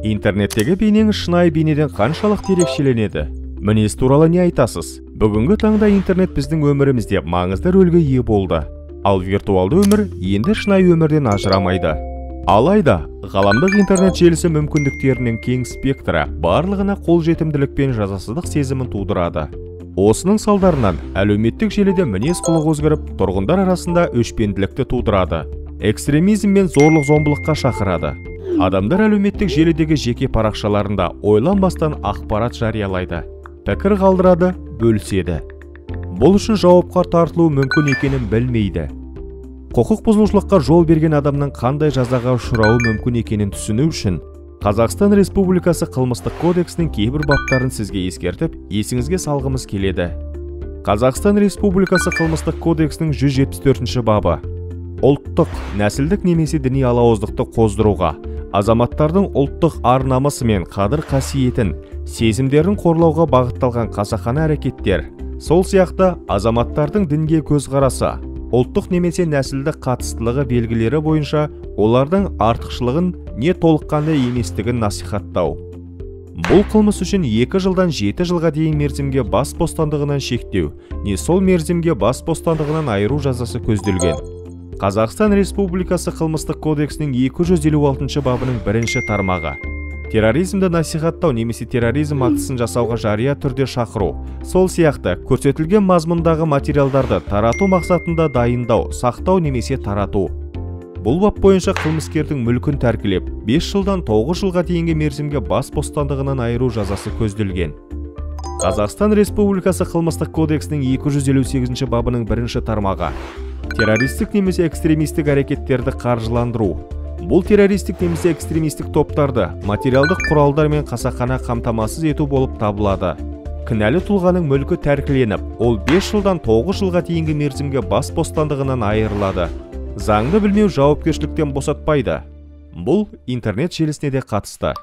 Интернеттегі бейнеңіз шынайы бейнеден қаншалықты ерекшеленеді? Мінез туралы не айтасыз? Бүгінгі таңда интернет біздің өмірімізде маңызды рөлге ие болды. Ал виртуалды өмір енді шынайы өмірден ажырамайды. Алайда, ғаламдық интернет желісі мүмкіндіктерінің кең спектрі барлығына қолжетімділікпен жазасыздық сезімін тудырады. Осының салдарынан әлеуметтік желіде мінез құлық өзгеріп, тұрғындар арасында өшпенділікті тудырады. Экстремизм мен зорлық-зомбылыққа шақырады. Адамдар әлеуметтік желідегі жеке парақшаларында ойланбастан ақпарат жариялайды, пікір қалдырады, бөліседі. Бұл үшін жауапқа тартылуы мүмкін екенін білмейді. Құқық бұзушылыққа жол берген адамның қандай жазаға ұшырауы мүмкін екенін түсіну үшін Қазақстан Республикасы қылмыстық кодексінің кейбір баптарын сізге ескертіп, есіңізге салғымыз келеді. Қазақстан Республикасы қылмыстық кодексінің 174-ші бабы. Ұлттық, нәсілдік немесе діни алауыздықты қоздыруға, азаматтардың ұлттық ар-намысы мен қадір-қасиетін, сезімдерін қорлауға бағытталған қасақана әрекеттер, сол сияқты азаматтардың дінге көзқарасы, ұлттық немесе нәсілдік қатыстылығы белгілері бойынша олардың артықшылығын не толыққанды еместігін насихаттау. Бұл қылмыс үшін 2 жылдан 7 жылға дейін мерзімге бас бостандығынан шектеу, не сол мерзімге бас бостандығынан айыру жазасы көзделген. Қазақстан Республикасы қылмыстық кодексінің 256 бабының 1-ші тармағы. Терроризмді насихаттау немесе терроризм актісін жасауға жария түрде шақыру, сол сияқты көрсетілген мазмұндағы материалдарды тарату мақсатында дайындау, сақтау немесе тарату. Бұл бап бойынша қылмыскердің мүлкін тәркілеп, 5 жылдан 9 жылға дейінгі мерзімге бас бостандығынан айыру жазасы көзделген. Қазақстан Республикасы қылмыстық кодексінің 258 бабының 1-ші тармағы. Террористік немесе экстремистік әрекеттерді қаржыландыру. Бұл террористік немесе экстремистік топтарды материалдық құралдар мен қасақана қамтамасыз ету болып табылады. Кінәлі тұлғаның мүлкі тәркіленіп, ол 5 жылдан 9 жылға дейінгі мерзімге бас бостандығынан айырылады. Заңды білмеу жауапкершіліктен босатпайды. Бұл интернет желісіне де қатысты.